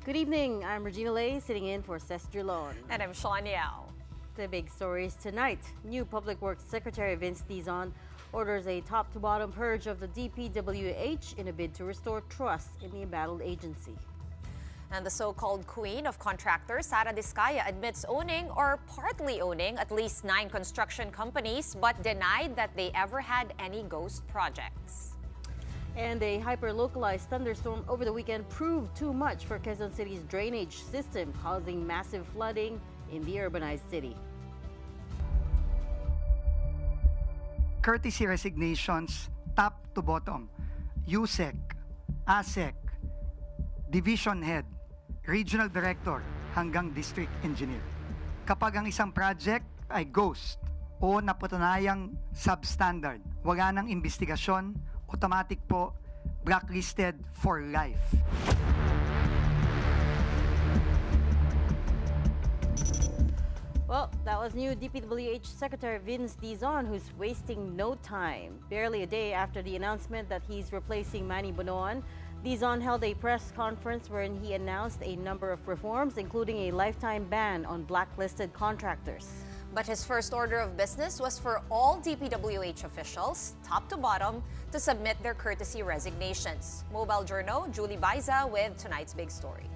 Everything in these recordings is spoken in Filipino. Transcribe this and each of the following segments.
Good evening, I'm Regina Lay, sitting in for Cesc Drilon. And I'm Sean Yao. The big stories tonight. New Public Works Secretary Vince Dizon orders a top-to-bottom purge of the DPWH in a bid to restore trust in the embattled agency. And the so-called queen of contractors, Sara Diskaya, admits owning or partly owning at least 9 construction companies, but denied that they ever had any ghost projects. And a hyper-localized thunderstorm over the weekend proved too much for Quezon City's drainage system, causing massive flooding in the urbanized city. Courtesy resignations, top to bottom, USEC, ASEC, Division Head, Regional Director hanggang District Engineer. Kapag ang isang project ay ghost o napatunayang substandard, wala ng investigasyon, automatic po blacklisted for life. Well, that was new DPWH Secretary Vince Dizon, who's wasting no time. Barely a day after the announcement that he's replacing Manny Bonoan, Dizon held a press conference wherein he announced a number of reforms, including a lifetime ban on blacklisted contractors. But his first order of business was for all DPWH officials, top to bottom, to submit their courtesy resignations. Mobile Journal, Julie Baiza with tonight's big story.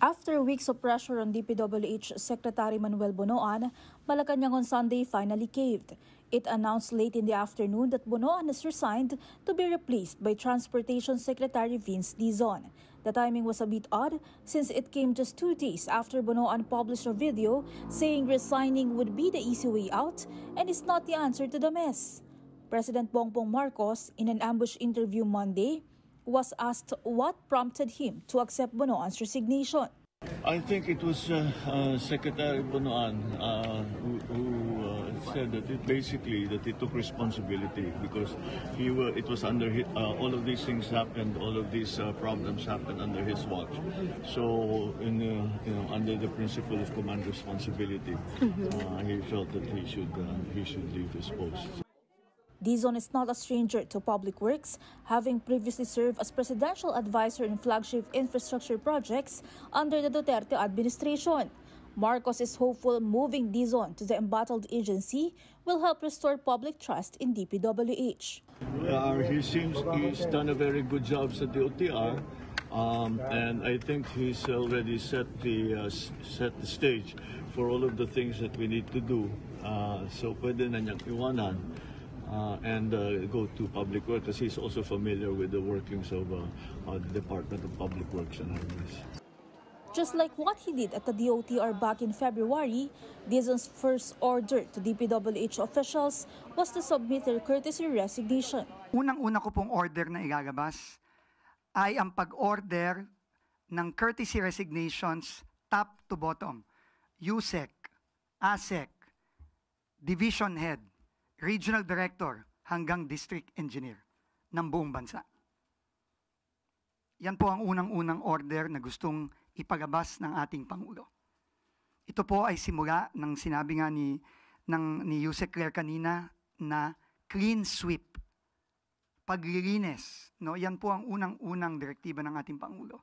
After weeks of pressure on DPWH Secretary Manuel Bonoan, Malacanang on Sunday finally caved. It announced late in the afternoon that Bonoan has resigned to be replaced by Transportation Secretary Vince Dizon. The timing was a bit odd since it came just 2 days after Bonoan published a video saying resigning would be the easy way out and is not the answer to the mess. President Bongbong Marcos, in an ambush interview Monday, was asked what prompted him to accept Bonoan's resignation. I think it was Secretary Bonoan who said that he took responsibility because it was under all of these things happened, all of these problems happened under his watch. So under the principle of command responsibility, he felt that he should leave his post. Dizon is not a stranger to public works, having previously served as presidential advisor in flagship infrastructure projects under the Duterte administration. Marcos is hopeful moving Dizon to the embattled agency will help restore public trust in DPWH. He's done a very good job at the OTR, and I think he's already set the stage for all of the things that we need to do. So pwede na niyang iwanan. And go to Public Works because he's also familiar with the workings of the Department of Public Works and Highways. Just like what he did at the DOTR back in February, Dizon's first order to DPWH officials was to submit their courtesy resignation. Unang-una ko pong order na ilalabas ay ang pag-order ng courtesy resignations top to bottom, USEC, ASEC, Division Head, Regional Director hanggang District Engineer ng buong bansa. Yan po ang unang-unang order na gustong ipagabas ng ating Pangulo. Ito po ay simula ng sinabi nga ni Yusek Claire kanina na clean sweep, paglilinis. No? Yan po ang unang-unang direktiba ng ating Pangulo.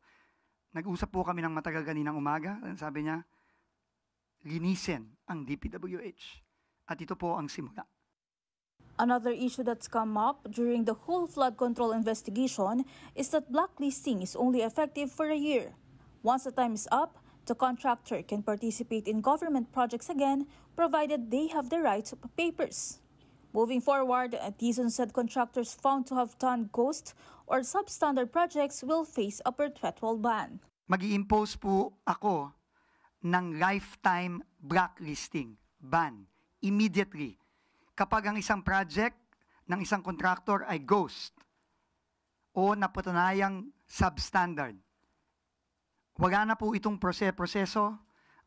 Nag-usap po kami ng matagal kaninang umaga. Sabi niya, linisin ang DPWH. At ito po ang simula. Another issue that's come up during the whole flood control investigation is that blacklisting is only effective for a year. Once the time is up, the contractor can participate in government projects again, provided they have the right papers. Moving forward, Dizon said contractors found to have done ghost or substandard projects will face a perpetual ban. Mag-i-impose po ako ng lifetime blacklisting ban immediately. Kapag ang isang project ng isang contractor ay ghost o napatunayang substandard, wala na po itong proseso,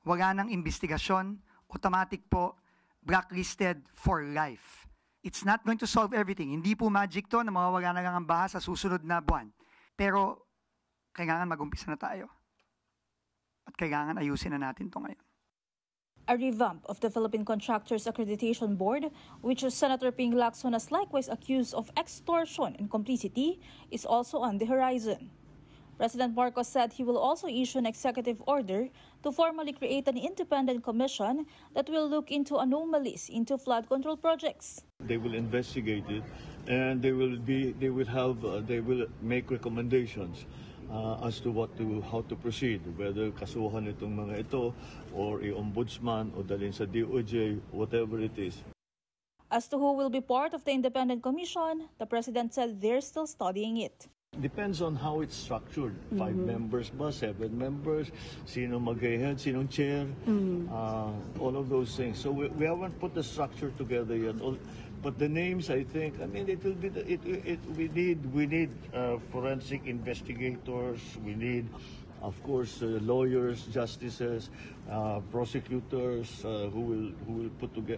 wala nang investigasyon, automatic po blacklisted for life. It's not going to solve everything. Hindi po magic to na mawawala na lang ang baha sa susunod na buwan. Pero kailangan mag-umpisa na tayo. At kailangan ayusin na natin to ngayon. A revamp of the Philippine Contractors Accreditation Board, which Senator Ping Lacson has likewise accused of extortion and complicity, is also on the horizon. President Marcos said he will also issue an executive order to formally create an independent commission that will look into anomalies into flood control projects. They will investigate it, and they will make recommendations as to how to proceed, whether kasuhan itong mga ito or i-ombudsman o dalhin sa DOJ, whatever it is. As to who will be part of the independent commission, the president said they're still studying it. Depends on how it's structured. 5 members ba, 7 members, sino mag-head, sinong chair, all of those things. So we haven't put the structure together yet. But the names, I think, I mean, it will be. We need forensic investigators. We need, of course, lawyers, justices, prosecutors who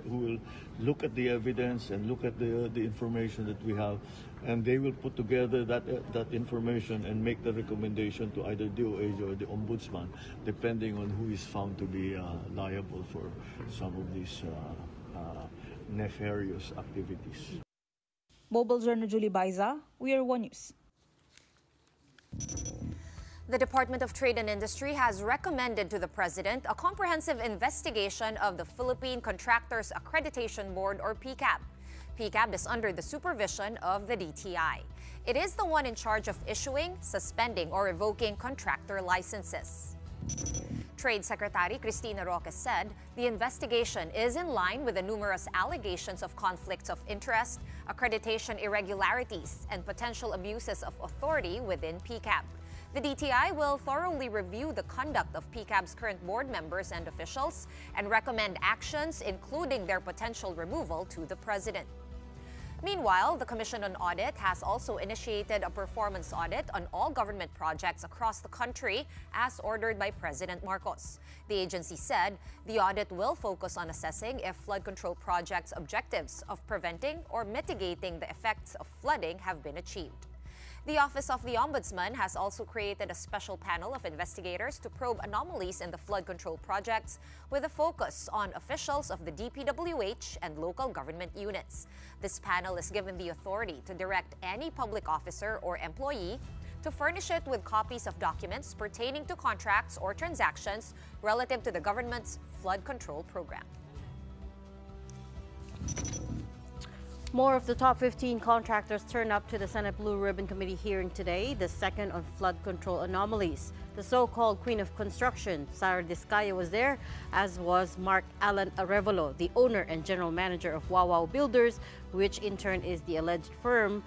will look at the evidence and look at the information that we have, and they will put together that information and make the recommendation to either DOJ or the Ombudsman, depending on who is found to be liable for some of these nefarious activities. Mobile Journal Julie Baiza, We Are One News. The Department of Trade and Industry has recommended to the President a comprehensive investigation of the Philippine Contractors Accreditation Board, or PCAB. PCAB is under the supervision of the DTI. It is the one in charge of issuing, suspending, or revoking contractor licenses. Trade Secretary Cristina Roque said the investigation is in line with the numerous allegations of conflicts of interest, accreditation irregularities, and potential abuses of authority within PCAB. The DTI will thoroughly review the conduct of PCAB's current board members and officials and recommend actions, including their potential removal, to the President. Meanwhile, the Commission on Audit has also initiated a performance audit on all government projects across the country, as ordered by President Marcos. The agency said the audit will focus on assessing if flood control projects' objectives of preventing or mitigating the effects of flooding have been achieved. The Office of the Ombudsman has also created a special panel of investigators to probe anomalies in the flood control projects, with a focus on officials of the DPWH and local government units. This panel is given the authority to direct any public officer or employee to furnish it with copies of documents pertaining to contracts or transactions relative to the government's flood control program. More of the top 15 contractors turned up to the Senate Blue Ribbon Committee hearing today, the second on flood control anomalies. The so-called Queen of Construction, Sara Diskaya, was there, as was Mark Alan Arevalo, the owner and general manager of Wawaw Builders, which in turn is the alleged firm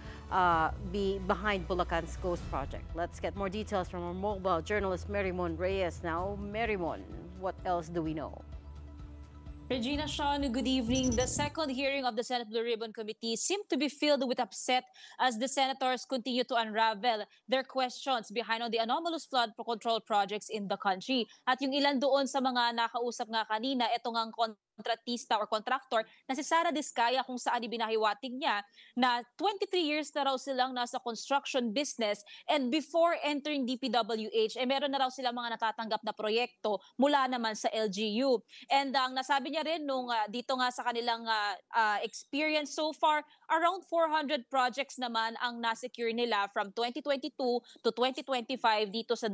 behind Bulacan's Ghost Project. Let's get more details from our mobile journalist Merimon Reyes now. Merimon, what else do we know? Regina, Sean, good evening. The second hearing of the Senate Blue Ribbon Committee seemed to be filled with upset as the senators continue to unravel their questions behind on the anomalous flood control projects in the country. At yung ilan doon sa mga nakausap nga kanina, ito ngang kontratista or contractor na si Sara Diskaya, kung saan ibinahiwatig niya na 23 years na raw silang nasa construction business, and before entering DPWH, meron na raw silang mga natatanggap na proyekto mula naman sa LGU. And ang nasabi niya rin nung dito nga sa kanilang experience so far, around 400 projects naman ang nasecure nila from 2022 to 2025 dito sa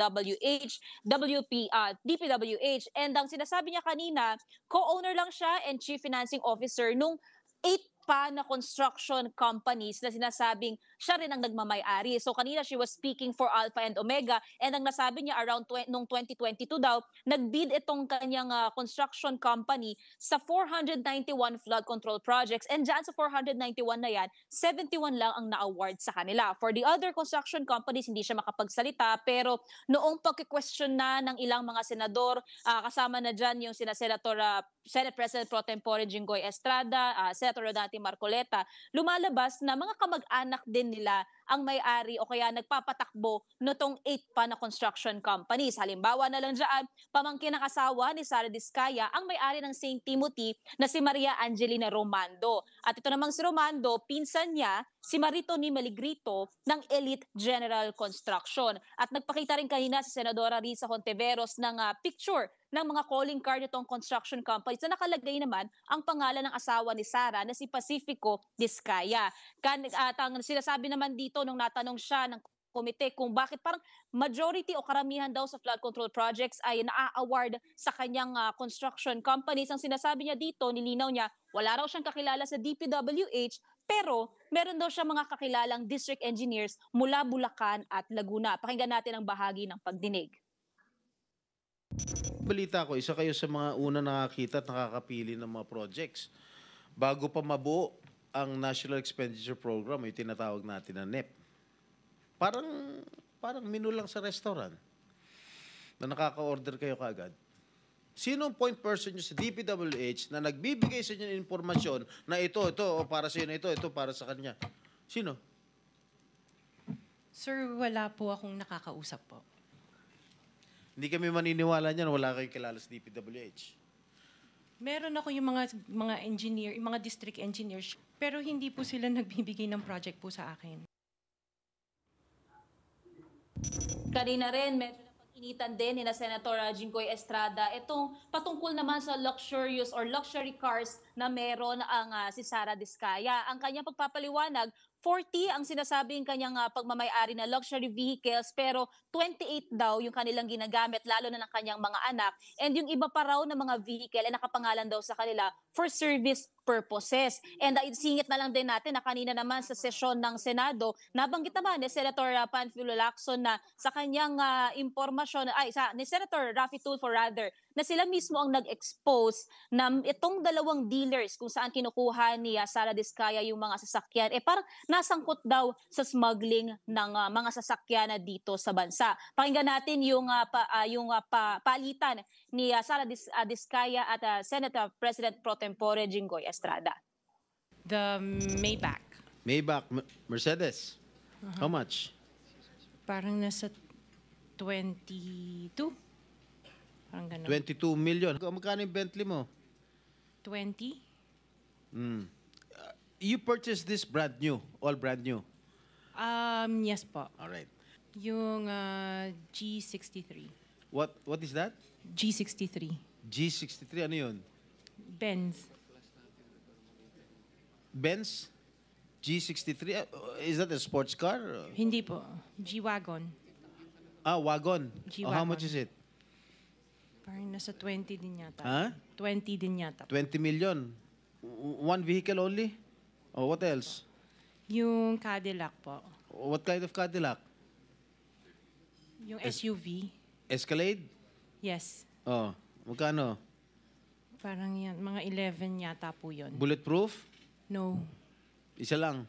DPWH. And ang sinasabi niya kanina, co-owner lang siya and chief financing officer nung 8 pa na construction companies na sinasabing siya rin ang nagmamay-ari. So kanina she was speaking for Alpha and Omega, and ang nasabi niya around nung 2022 daw, nagbid itong kanyang construction company sa 491 flood control projects, and dyan sa 491 na yan, 71 lang ang na-award sa kanila. For the other construction companies, hindi siya makapagsalita, pero noong pagki-question na ng ilang mga senador, kasama na dyan yung Senate President Pro Tempore Jinggoy Estrada, Senator Rodante Marcoleta, lumalabas na mga kamag-anak din nila ang may-ari o kaya nagpapatakbo nitong 8 pa na construction companies. Halimbawa na lang dyan, pamangkin ng asawa ni Sara Diskaya ang may-ari ng St. Timothy na si Maria Angelina Romando. At ito namang si Romando, pinsan niya si Marito ni Meligrito ng Elite General Construction. At nagpakita rin kanina si Senadora Risa Hontiveros ng picture ng mga calling card nitong construction companies na nakalagay naman ang pangalan ng asawa ni Sara na si Pacifico Diskaya. At ang sinasabi naman dito nung natanong siya ng komite kung bakit parang majority o karamihan daw sa flood control projects ay naa-award sa kanyang construction companies. Ang sinasabi niya dito, nilinaw niya, wala raw siyang kakilala sa DPWH, pero meron daw siya mga kakilalang district engineers mula Bulacan at Laguna. Pakinggan natin ang bahagi ng pagdinig. Balita ko, isa kayo sa mga una nakakita at nakakapili ng mga projects. Bago pa mabuo ang National Expenditure Program, yung tinatawag natin na NEP. Parang menu lang sa restaurant na nakaka-order kayo kaagad. Sino ang point person nyo sa DPWH na nagbibigay sa inyo ng informasyon na ito, o para sa inyo, ito para sa kanya? Sino? Sir, wala po akong nakakausap po. Hindi kami maniniwala niyan, wala kayong kilala sa DPWH. Meron ako yung mga engineer, yung mga district engineers, pero hindi po sila nagbibigay ng project po sa akin. Kanina rin, medyo napag-initan din ni Senator Jinggoy Estrada itong patungkol naman sa luxurious or luxury cars na meron ang si Sara Diskaya. Ang kanyang pagpapaliwanag, 40 ang sinasabing kanyang pagmamay-ari na luxury vehicles pero 28 daw yung kanilang ginagamit lalo na ng kanyang mga anak, and yung iba pa raw na mga vehicle ay nakapangalan daw sa kanila for service purposes. And singit na lang din natin na kanina naman sa sesyon ng Senado, nabanggit naman ni Senator Panfilo Lacson na sa kanyang impormasyon, ni Senator Raffy Tulfo rather, na sila mismo ang nag-expose na itong dalawang dealers kung saan kinukuha ni Sara Diskaya yung mga sasakyan, parang nasangkot daw sa smuggling ng mga sasakyan na dito sa bansa. Pakinggan natin yung palitan ni Sara Diskaya at Senate President Pro Tempore Jinggoy Estrada. The Maybach. Maybach, Mercedes. How much? Parang nasa 22. Parang ganun. 22 million. Magkano yung Bentley mo? 20? You purchased this brand new, all brand new. Yes po. All right. Yung G63. What is that? G63. G63, ano yun? Benz. Benz? G63? Is that a sports car? Hindi po. G-Wagon. Wagon. G-Wagon. How much is it? Parang nasa 20 din yata. Huh? 20 din yata. 20 million. One vehicle only? Oh, what else? Yung Cadillac po. What kind of Cadillac? Yung SUV. Escalade? Yes. Oh, magkano? Parang yan. Mga 11 yata po yun. Bulletproof? No. Isa lang.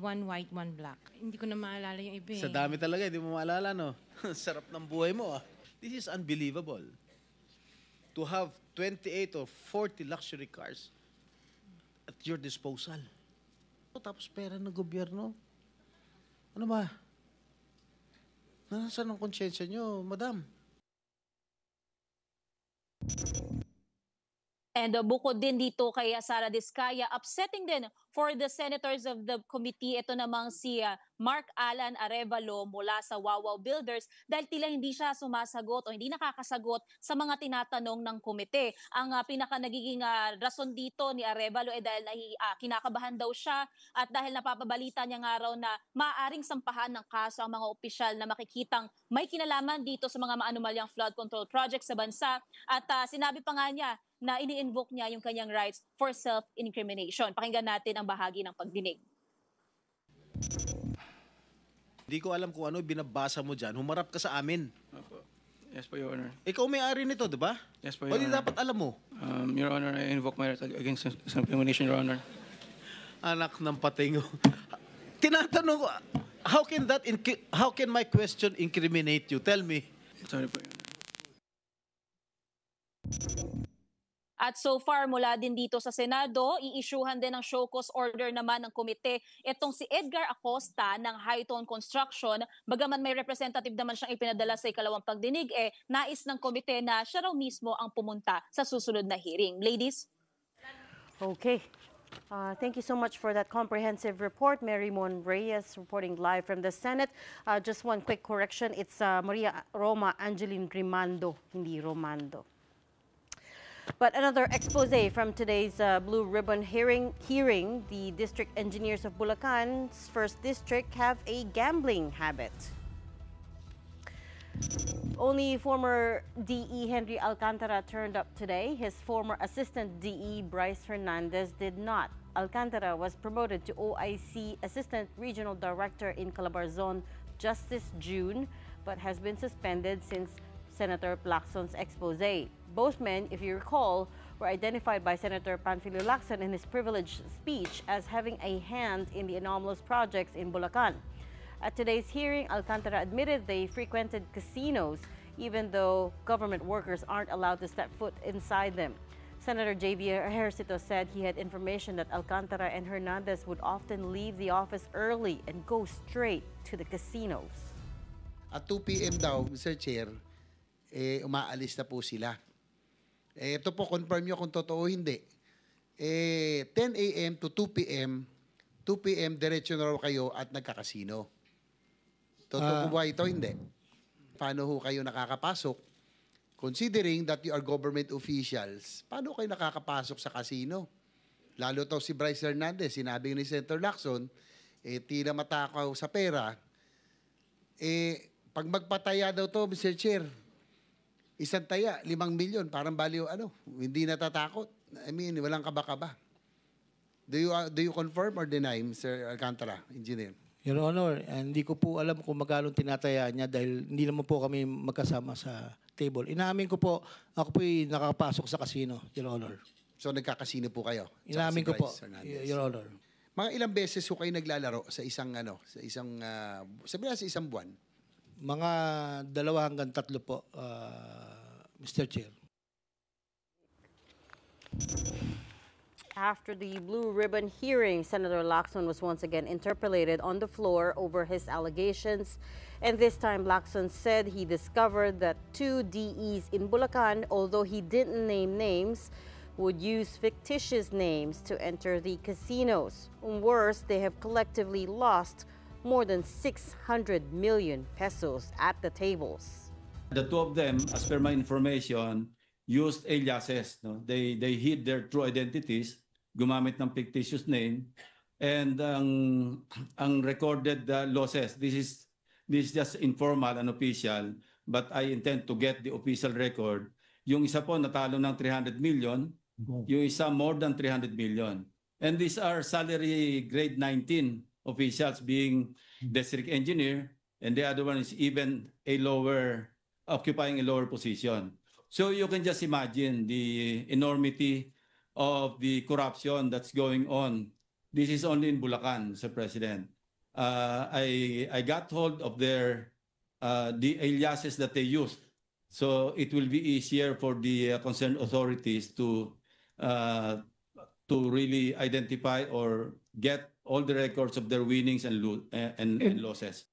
One white, one black. Hindi ko na maalala yung iba. Sa dami talaga, hindi mo maalala, no? Sarap ng buhay mo, ah. This is unbelievable. To have 28 or 40 luxury cars at your disposal. Tapos pera ng gobyerno. Ano ba? Nasaan ang konsyensya nyo, madam? And bukod din dito kay Sara Diskaya, upsetting din for the senators of the committee, ito namang si Mark Alan Arevalo mula sa Wawaw Builders dahil tila hindi siya sumasagot o hindi nakakasagot sa mga tinatanong ng komite. Ang pinaka nagiging rason dito ni Arevalo ay dahil kinakabahan daw siya at dahil napapabalita niya nga raw na maaaring sampahan ng kaso ang mga opisyal na makikitang may kinalaman dito sa mga maanumalyang flood control projects sa bansa. At sinabi pa nga niya na ini-invoke niya yung kanyang rights for self-incrimination. Pakinggan natin ang bahagi ng pagdinig. Hindi ko alam kung ano binabasa mo dyan. Humarap ka sa amin. Opo. Yes po, Your Honor. Ikaw may-ari nito, di ba? Yes po, O Your di Honor. dapat alam mo. Your Honor, I invoke my right against self-incrimination, Your Honor. Anak ng patingo. Tinatanong ko, how can my question incriminate you? Tell me. Sorry po, Your Honor. At so far, mula din dito sa Senado, i-issuehan din ng show cause order naman ng komite itong si Edgar Acosta ng Hightone Construction. Bagaman may representative naman siyang ipinadala sa ikalawang pagdinig, nais ng komite na siya raw mismo ang pumunta sa susunod na hearing. Ladies? Okay. Thank you so much for that comprehensive report. Mary Mon Reyes reporting live from the Senate. Just one quick correction. It's Maria Roma Angeline Rimando, hindi Romando. But another expose from today's Blue Ribbon hearing, the district engineers of Bulacan's first district have a gambling habit. Only former DE Henry Alcantara turned up today. His former assistant DE Bryce Hernandez did not. Alcantara was promoted to OIC Assistant Regional Director in Calabarzon just this June, but has been suspended since Senator Lacson's expose. Both men, if you recall, were identified by Senator Panfilo Lacson in his privileged speech as having a hand in the anomalous projects in Bulacan. At today's hearing, Alcantara admitted they frequented casinos, even though government workers aren't allowed to step foot inside them. Senator J.V. Ejercito said he had information that Alcantara and Hernandez would often leave the office early and go straight to the casinos. At 2 p.m. daw, Mr. Chair, umaalis na po sila. Ito po, confirm nyo kung totoo hindi. 10 a.m. to 2 p.m., 2 p.m. diretso na raw kayo at nagkakasino. Totoo po ba ito? Hindi. Paano ho kayo nakakapasok? Considering that you are government officials, paano kayo nakakapasok sa kasino? Lalo to si Bryce Hernandez, sinabi ni Senator Lacson, tila matakaw sa pera. Pag magpataya daw to, Mr. Chair, isang taya, 5 milyon, parang baliw, hindi natatakot. I mean, walang kaba-kaba. Do you confirm or deny, Mr. Alcantara, Engineer? Your Honor, hindi ko po alam kung magkano tinataya niya dahil hindi naman po kami magkasama sa table. Inaamin ko po, ako po'y nakakapasok sa kasino, Your Honor. So nagkakasino po kayo? Inaamin ko po, Your Honor. Mga ilang beses po kayo naglalaro sa isang, sabi na sa isang buwan? Mga 2 hanggang 3 po, Mr. Chair. After the Blue Ribbon hearing, Senator Lacson was once again interpellated on the floor over his allegations. And this time, Lacson said he discovered that 2 DEs in Bulacan, although he didn't name names, would use fictitious names to enter the casinos. Worse, they have collectively lost more than 600 million pesos at the tables. The 2 of them, as per my information, used aliases. No? They hid their true identities, gumamit ng fictitious name, and ang recorded losses. This is just informal and official, but I intend to get the official record. Yung isa po natalo ng 300 million, yung isa more than 300 million. And these are salary grade 19 officials, being district engineer, and the other one is even occupying a lower position. So you can just imagine the enormity of the corruption that's going on. This is only in Bulacan, Mr. President. I got hold of the aliases that they used. So it will be easier for the concerned authorities to really identify or get all the records of their winnings and losses.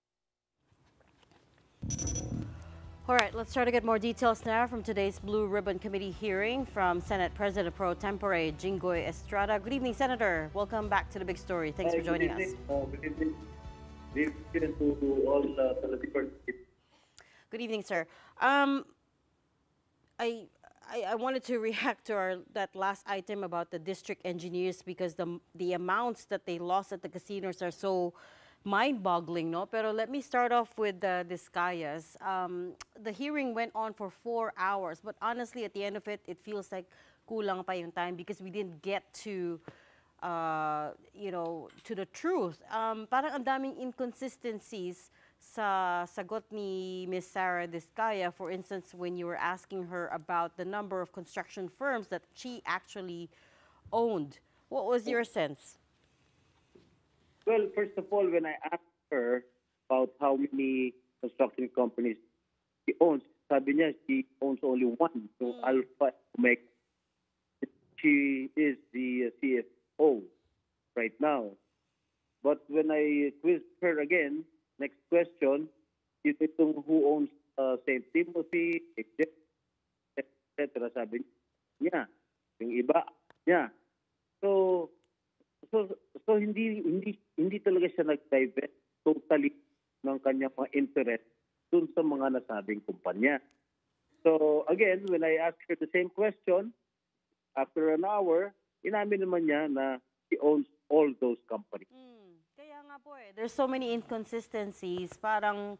All right, let's try to get more details now from today's Blue Ribbon Committee hearing from Senate President Pro Tempore Jinggoy Estrada. Good evening, Senator. Welcome back to The Big Story. Thanks for joining us. Good evening. Good evening to all the Good evening, sir. I wanted to react to that last item about the district engineers because the amounts that they lost at the casinos are so mind-boggling, no? Pero let me start off with the Discayas. The hearing went on for 4 hours, but honestly, at the end of it, it feels like kulang pa yung time because we didn't get to, to the truth. Parang ang daming inconsistencies sa sagot ni Ms. Sara Discaya. For instance, when you were asking her about the number of construction firms that she actually owned, what was your sense? Well, first of all, when I asked her about how many construction companies she owns, sabi niya she owns only one. So Alpha Omega. She is the CFO right now. But when I quizzed her again, next question, itong who owns St. Timothy, etc. Sabi niya, yung iba niya. So hindi talaga siya nag-divest totally ng kanyang mga interest dun sa mga nasabing kumpanya. So again, when I asked her the same question, after an hour, inamin naman niya na he owns all those companies. Kaya nga po there's so many inconsistencies. Parang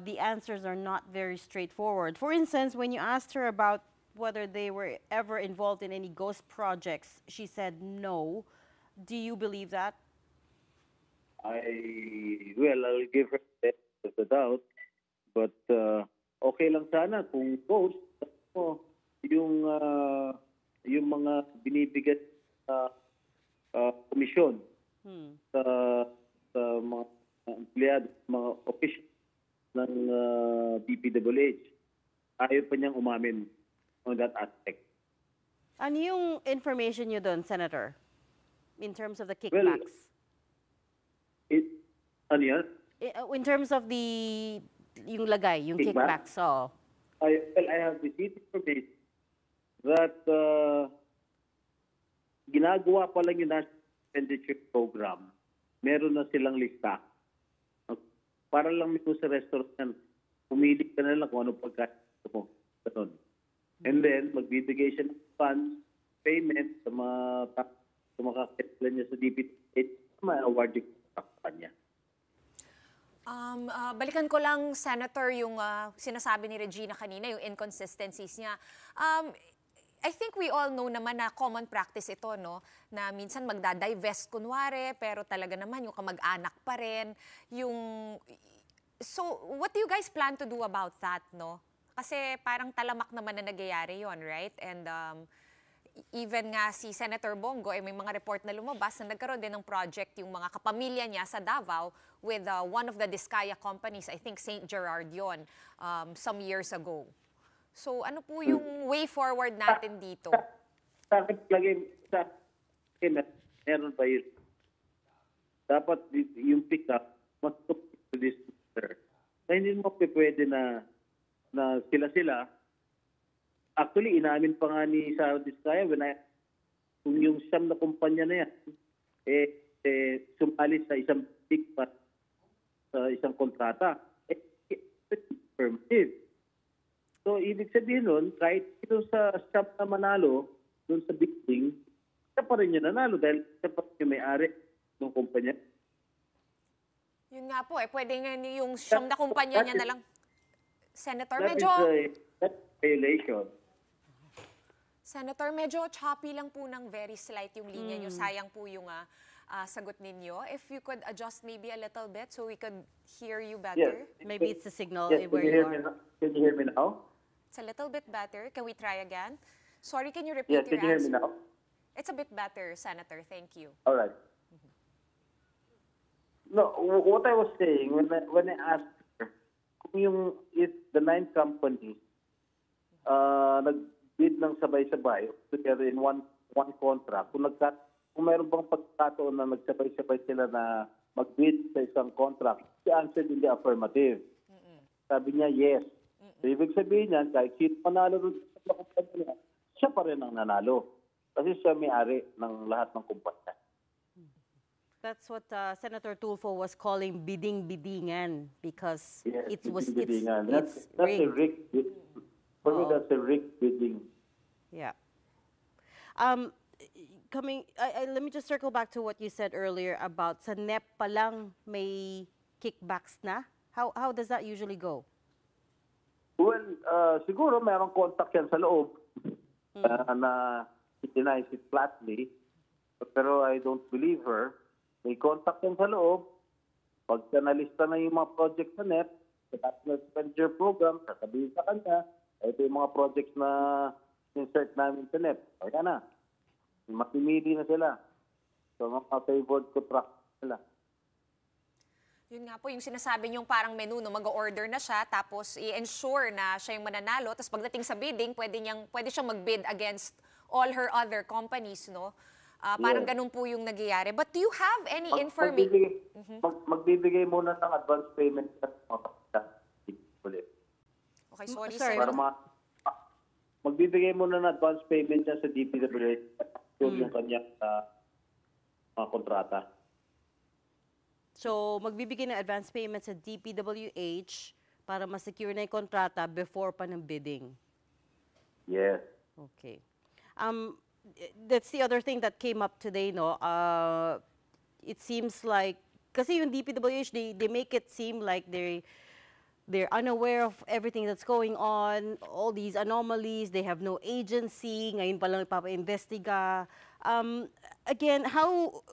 the answers are not very straightforward. For instance, when you asked her about whether they were ever involved in any ghost projects, she said no. Do you believe that? I'll give her the benefit of the doubt. But okay lang sana kung ghost, yung mga binibigay sa komisyon sa mga empleyado, mga official ng DPWH. Ayaw pa niyang umamin on that aspect. Ano yung information nyo doon, Senator? In terms of the kickbacks? Ano yan? In terms of yung lagay, yung kickbacks. I have received information that ginagawa pa lang yung National Expenditure Program. Meron na silang lista. Para lang nito sa restaurant, pumili ka na lang kung anong pagkain mo. Ganun. And then, magbibigay siya ng funds, payment sa mga kakailan niya sa DPWH, ma-award yung kanya. Balikan ko lang, Senator, yung sinasabi ni Regina kanina, yung inconsistencies niya. I think we all know naman na common practice ito, no? Na minsan magdadivest kunwari, pero talaga naman yung kamag-anak pa rin. So, what do you guys plan to do about that, no? Kasi parang talamak naman na nagyayari yon, right? And even nga si Senator Bongo, may mga report na lumabas na nagkaroon din ng project yung mga kapamilya niya sa Davao with one of the Diskaya companies, I think St. Gerard yon, some years ago. So ano po yung way forward natin dito? Sa akin lagi, meron pa yun. Dapat yung pick-up, must look to this matter. Na hindi mo pwede na sila. Actually, inamin pa nga ni Sara Diskaya kung yung siyam na kumpanya na yan, sumali sa isang big sa isang kontrata. Permitted. So, ibig sabihin nun, kahit ito sa shop na manalo, doon sa bidding, siya pa rin yung nanalo dahil siya pa rin yung may-ari ng kumpanya. Yun nga po, pwede nga yung siyam na kumpanya niya na lang. Senator, medyo... That's violation. Senator, medyo choppy lang po ng very slight yung linya nyo. Sayang po yung sagot ninyo. If you could adjust maybe a little bit so we could hear you better. Yes. Maybe it's the signal Yes, where you are. Can you hear me now? It's a little bit better. Can we try again? Sorry, can you repeat Yes, your can you hear me answer? now? It's a bit better, Senator. Thank you. All right. No, what I was saying when I asked her, if the 9 companies nag-bid ng sabay-sabay together in one contract, kung mayroon bang pagkakataon na nagsabay-sabay sila na mag-bid sa isang contract, she answered in the affirmative. Sabi niya, yes. So, ibig sabihin niyan, kahit sino manalo rin sa kumpanya niya, siya pa rin ang nanalo. Kasi siya may-ari ng lahat ng kumpanya. That's what Senator Tulfo was calling bidding-biddingan because Yes, it was bidding-biddingan. it's That's a rigged. rigged. For me, that's a rigged bidding. Yeah. Let me just circle back to what you said earlier about sa NEP pa lang may kickbacks na. How does that usually go? Well, siguro mayroong contact yan sa loob na denies it flatly. Pero I don't believe her. May contact yan sa loob. Pag nalista na yung mga project sa NEP, sa National Expenditure Program, sasabihin sa kanya, ito yung mga projects na insert namin sa NEP. Kaya na. Makimili na sila. So, mga favored contract sila. Yun nga po, yung sinasabi niyong parang menu, no, mag-order na siya, tapos i-ensure na siya yung mananalo, tapos pagdating sa bidding, pwede siyang mag-bid against all her other companies, no? Parang ganun po yung nagyayari. But do you have any information? Magbibigay muna ng advance payment sa mga Okay, sorry. Para magbibigay muna ng advance payment siya sa DPWH yung kanyang mga kontrata. So, magbibigay ng advance payment sa DPWH para ma-secure na yung kontrata before pa ng bidding. Yes. Okay. That's the other thing that came up today, no? It seems like, kasi yung DPWH, they make it seem like they're unaware of everything that's going on, all these anomalies, they have no agency, ngayon pa lang ipapa-investiga. Again,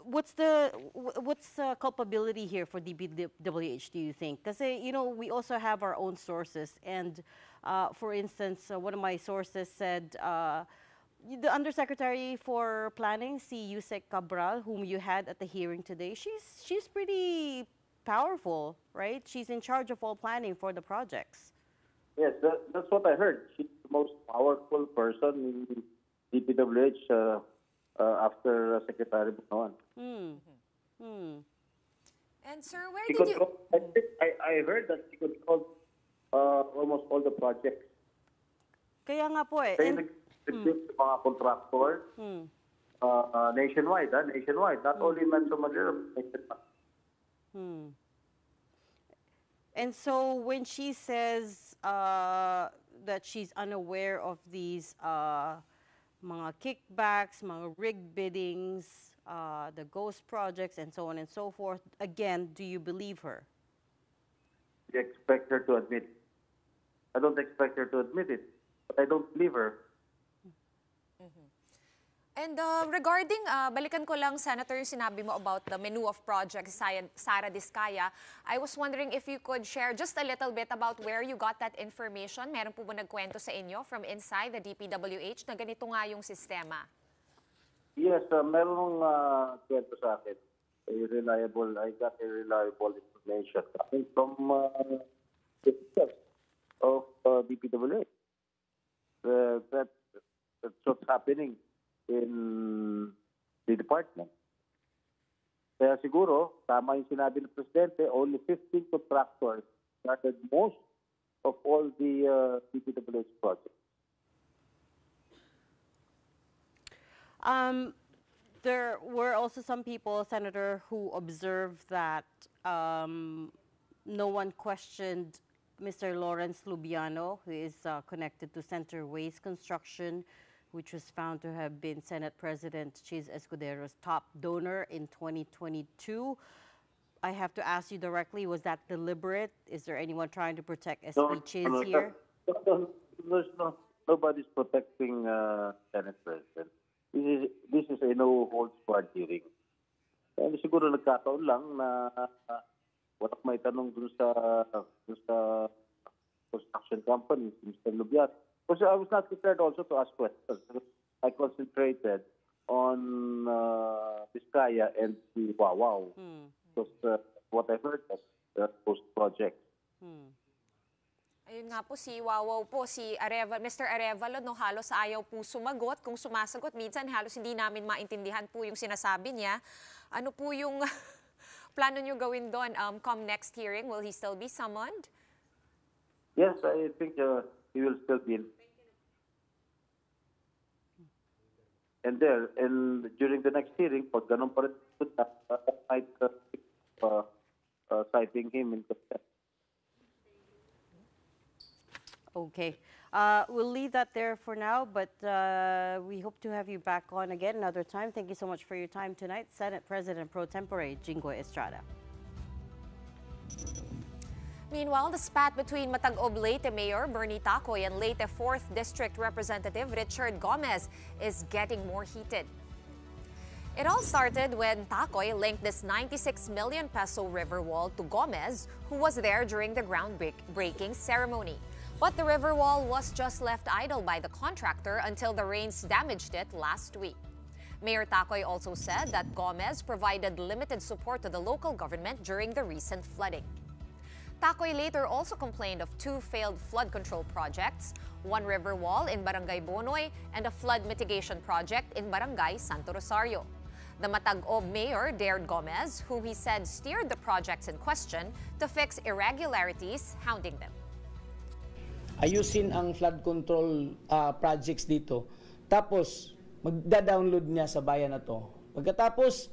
what's the culpability here for DPWH, do you think? Kasi, you know, we also have our own sources, and for instance, one of my sources said, the Undersecretary for Planning, si Yusek Cabral, whom you had at the hearing today, she's pretty powerful, right? She's in charge of all planning for the projects. Yes, that's what I heard. She's the most powerful person in DPWH after Secretary Bunoan. And sir, where did you... I heard that she could call almost all the projects. Kaya nga po eh. Mga contractor nationwide, nationwide, not only Metro Manila, nationwide. And so when she says that she's unaware of these mga kickbacks, mga rigged biddings, the ghost projects, and so on and so forth, again, do you believe her? You expect her to admit it. I don't expect her to admit it, but I don't believe her. And regarding, balikan ko lang, Senator, yung sinabi mo about the menu of projects, Sara Diskaya, I was wondering if you could share just a little bit about where you got that information. Meron po ba nagkwento sa inyo from inside the DPWH na ganito nga yung sistema? Yes, meron kwento sa akin. I got a reliable information coming from the steps of DPWH. That's what's happening in the department. Kaya siguro, tama yung sinabi ng Presidente, only 15 contractors started most of all the DPWH projects. There were also some people, Senator, who observed that no one questioned Mr. Lawrence Lubiano, who is connected to Center Waste Construction, which was found to have been Senate President Chiz Escudero's top donor in 2022. I have to ask you directly, was that deliberate? Is there anyone trying to protect SP Chiz here? Nobody's protecting Senate President. This is a no-holds-barred hearing. And siguro nagkataon lang na walang may tanong dun sa construction company, Mr. Lubiano. Because I was not prepared also to ask questions. I concentrated on Vizcaya and the Wawaw. Because what I heard was post-project. Ayun nga po, si Wawaw po, si Mr. Arevalo, no, halos ayaw po sumagot. Kung sumasagot, minsan halos hindi namin maintindihan po yung sinasabi niya. Ano po yung plano nyo gawin doon? Come next hearing, will he still be summoned? Yes, I think he will still be in. And during the next hearing, pag ganun pa rin, I might citing him in contempt. Okay. We'll leave that there for now, but we hope to have you back on again another time. Thank you so much for your time tonight, Senate President Pro Tempore Jinggoy Estrada. Meanwhile, the spat between Matag-Ob Leyte Mayor Bernie Tacoy and Leyte 4th District Representative Richard Gomez is getting more heated. It all started when Tacoy linked this 96 million peso river wall to Gomez, who was there during the groundbreaking ceremony. But the river wall was just left idle by the contractor until the rains damaged it last week. Mayor Tacoy also said that Gomez provided limited support to the local government during the recent flooding. Tacoy later also complained of 2 failed flood control projects, one river wall in Barangay Bonoy and a flood mitigation project in Barangay Santo Rosario. The Matag-Ob mayor dared Gomez, whom he said steered the projects in question, to fix irregularities hounding them. Ayusin ang flood control projects dito. Tapos, magda-download niya sa bayan na to. Pagkatapos,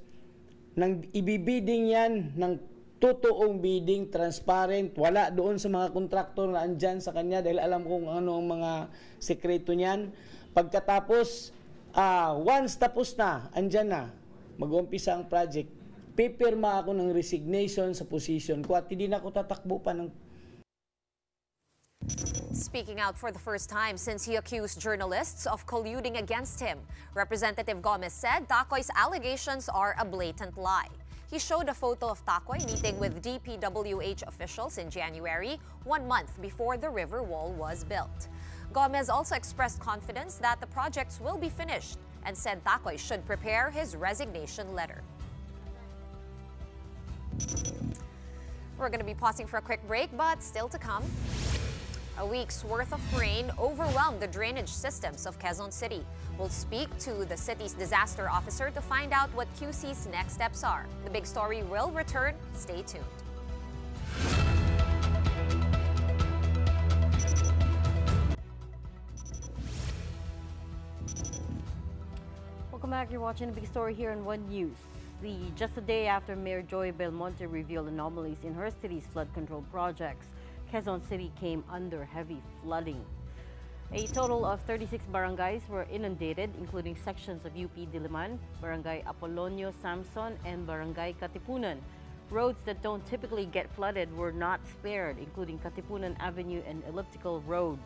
nang ibibiding yan ng totoong bidding, transparent, wala doon sa mga kontraktor na andyan sa kanya dahil alam kung ano ang mga sekreto niyan. Pagkatapos, Once tapos na, andyan na, mag-umpisa ang project, pipirma ako ng resignation sa position ko at hindi na ako tatakbo pa ng... Speaking out for the first time since he accused journalists of colluding against him, Representative Gomez said Tacoy's allegations are a blatant lie. He showed a photo of Tacoy meeting with DPWH officials in January, 1 month before the river wall was built. Gomez also expressed confidence that the projects will be finished and said Tacoy should prepare his resignation letter. We're going to be pausing for a quick break, but still to come. A week's worth of rain overwhelmed the drainage systems of Quezon City. We'll speak to the city's disaster officer to find out what QC's next steps are. The big story will return. Stay tuned. Welcome back. You're watching the big story here on One News. Just a day after Mayor Joy Belmonte revealed anomalies in her city's flood control projects, Quezon City came under heavy flooding. A total of 36 barangays were inundated, including sections of UP Diliman, Barangay Apolonio Samson, and Barangay Katipunan. Roads that don't typically get flooded were not spared, including Katipunan Avenue and Elliptical Road.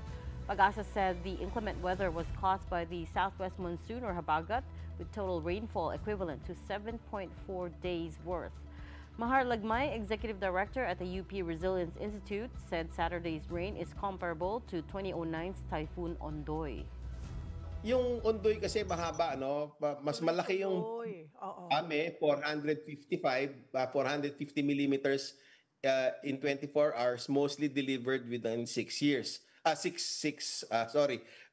Pag-asa said the inclement weather was caused by the southwest monsoon or habagat, with total rainfall equivalent to 7.4 days worth. Mahar Lagmay, Executive Director at the UP Resilience Institute, said Saturday's rain is comparable to 2009's Typhoon Ondoy. Yung Ondoy kasi mahaba, no? Mas malaki yung Ame, 450 millimeters in 24 hours, mostly delivered within 6 years.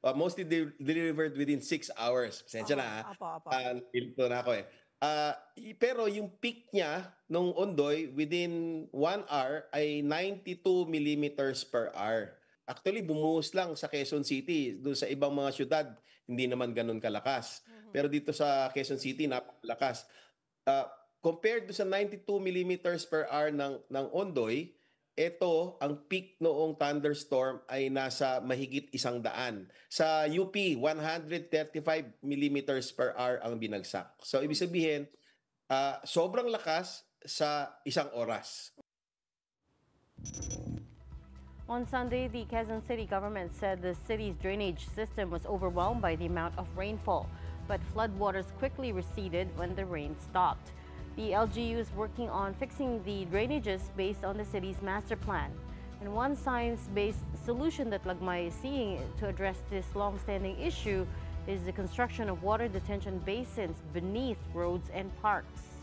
Mostly delivered within 6 hours. Pasensya na, pilito na ako eh. Pero yung peak niya nung Ondoy within 1 hour ay 92 millimeters per hour. Actually, bumuhos lang sa Quezon City. Doon sa ibang mga syudad, hindi naman ganun kalakas. Pero dito sa Quezon City, napakalakas. Compared do sa 92 millimeters per hour ng Ondoy, ito, ang peak noong thunderstorm ay nasa mahigit 100. Sa UP, 135 millimeters per hour ang binagsak. So, ibig sabihin, sobrang lakas sa isang oras. On Sunday, the Quezon City government said the city's drainage system was overwhelmed by the amount of rainfall, but floodwaters quickly receded when the rain stopped. The LGU is working on fixing the drainages based on the city's master plan. And one science-based solution that Lagmay is seeing to address this long-standing issue is the construction of water detention basins beneath roads and parks.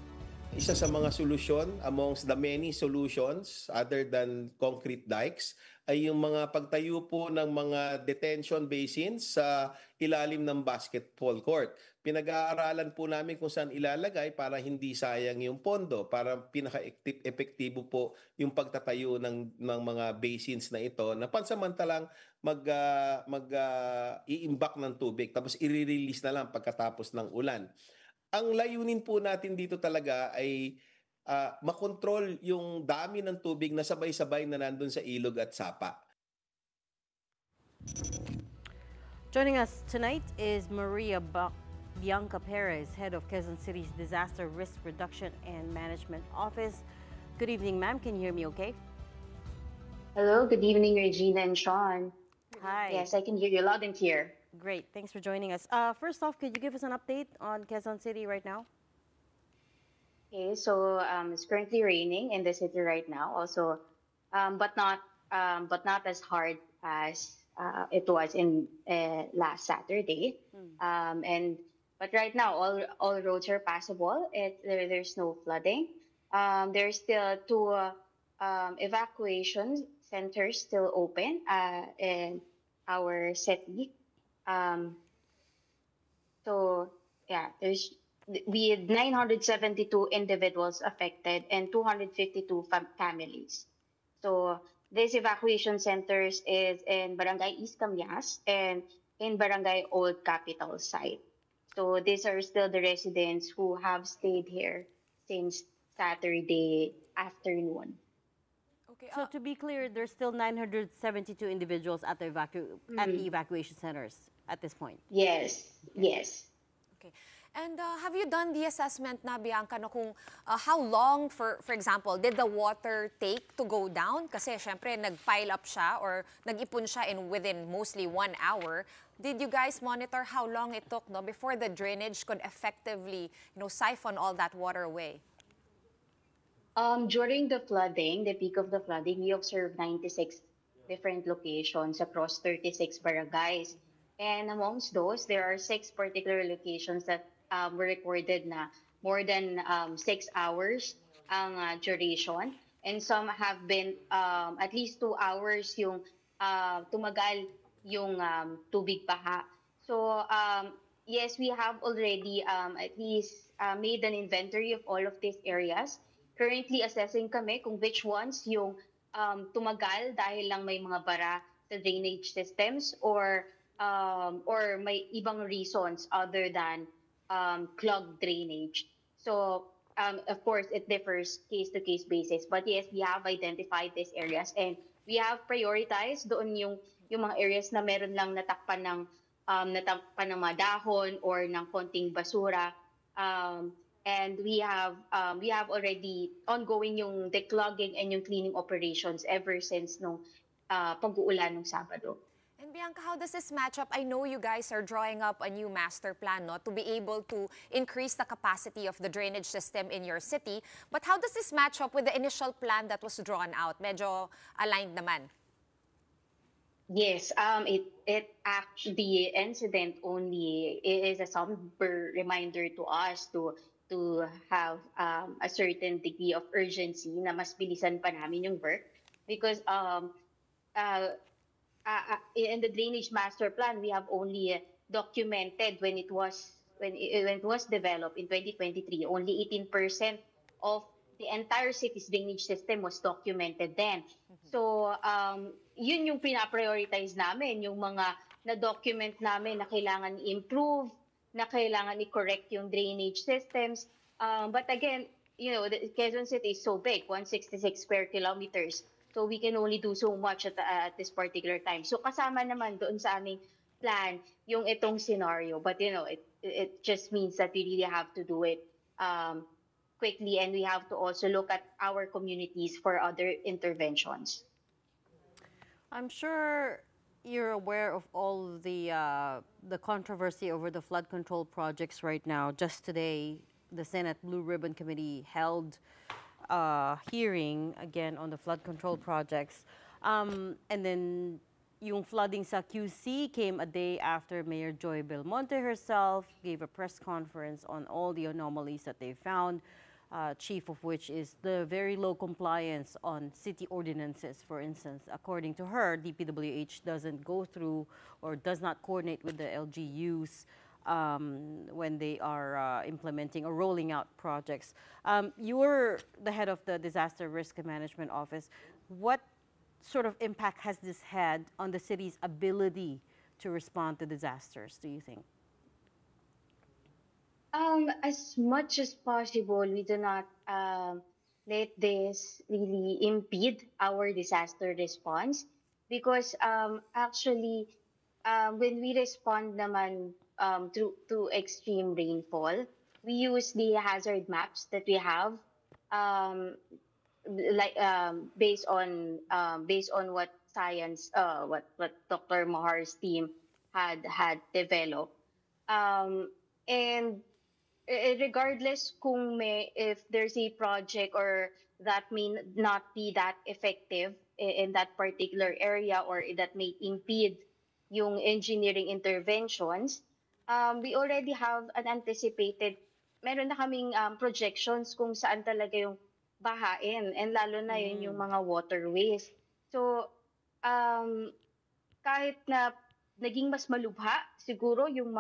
Isa sa mga solusyon amongst the many solutions other than concrete dikes ay yung mga pagtayo po ng mga detention basins sa ilalim ng basketball court. Pinag-aaralan po namin kung saan ilalagay para hindi sayang yung pondo, para pinaka-epektibo po yung pagtatayo ng mga basins na ito na pansamantalang i-imbak ng tubig tapos i-release na lang pagkatapos ng ulan. Ang layunin po natin dito talaga ay makontrol yung dami ng tubig na sabay-sabay na nandun sa ilog at sapa. Joining us tonight is Maria Bianca Perez, head of Quezon City's Disaster Risk Reduction and Management Office. Good evening, ma'am. Can you hear me okay? Hello, good evening, Regina and Sean. Hi. Yes, I can hear you loud and clear. Great. Thanks for joining us. First off, could you give us an update on Quezon City right now? Okay, so it's currently raining in the city right now, also, but not as hard as it was in last Saturday. But right now, all roads are passable. There's no flooding. There's still 2 evacuation centers still open in our city. So yeah, we had 972 individuals affected and 252 families. So these evacuation centers is in Barangay East Camias and in Barangay Old Capital site. So these are still the residents who have stayed here since Saturday afternoon. Okay. So to be clear, there's still 972 individuals at the evacuation centers at this point. Yes, yes. Okay. And have you done the assessment na, Bianca, no, kung how long, for example, did the water take to go down? Kasi syempre nag-pile up siya or nag-ipon siya within mostly 1 hour. Did you guys monitor how long it took, no, before the drainage could effectively, siphon all that water away? During the flooding, the peak of the flooding, we observed 96 different locations across 36 barangays. And amongst those, there are 6 particular locations that were recorded na more than 6 hours ang duration. And some have been at least 2 hours yung tumagal yung tubig baha. So yes, we have already at least made an inventory of all of these areas. Currently assessing kami kung which ones yung tumagal dahil lang may mga bara sa drainage systems or may ibang reasons other than clogged drainage. So of course it differs case to case basis, but yes, we have identified these areas and we have prioritized doon yung mga areas na meron lang natakpan ng mga dahon or ng konting basura. And we have already ongoing yung declogging and yung cleaning operations ever since nung pag-uulan ng Sabado. And Bianca, how does this match up? I know you guys are drawing up a new master plan, no, to be able to increase the capacity of the drainage system in your city. But how does this match up with the initial plan that was drawn out? Medyo aligned naman. Yes, it actually, the incident only is a somber reminder to us to have a certain degree of urgency na mas bilisan pa namin yung work because in the drainage master plan we have only documented when it was developed in 2023, only 18% of the entire city's drainage system was documented then. So yun yung pina-prioritize namin, yung mga na-document namin na kailangan i-improve, na kailangan i-correct yung drainage systems. But again, the Quezon City is so big, 166 square kilometers. So we can only do so much at this particular time. So kasama naman doon sa aming plan yung itong scenario. But it just means that we really have to do it quickly, and we have to also look at our communities for other interventions. I'm sure you're aware of all the controversy over the flood control projects right now. Just today, the Senate Blue Ribbon Committee held a hearing again on the flood control projects. And then yung flooding sa QC came a day after Mayor Joy Belmonte herself gave a press conference on all the anomalies that they found. Chief of which is the very low compliance on city ordinances. For instance, according to her, DPWH doesn't go through or does not coordinate with the LGUs when they are implementing or rolling out projects. You're the head of the Disaster Risk Management Office. What sort of impact has this had on the city's ability to respond to disasters, do you think? As much as possible, we do not let this really impede our disaster response because actually, when we respond naman to extreme rainfall, we use the hazard maps that we have, based on what science, what Dr. Mahar's team had developed, and regardless if there's a project or that may not be that effective in that particular area or that may impede yung engineering interventions, we already have an anticipated, meron na kaming projections kung saan talaga yung bahain, and lalo na yun yung mga waterways. So kahit na naging mas malubha siguro yung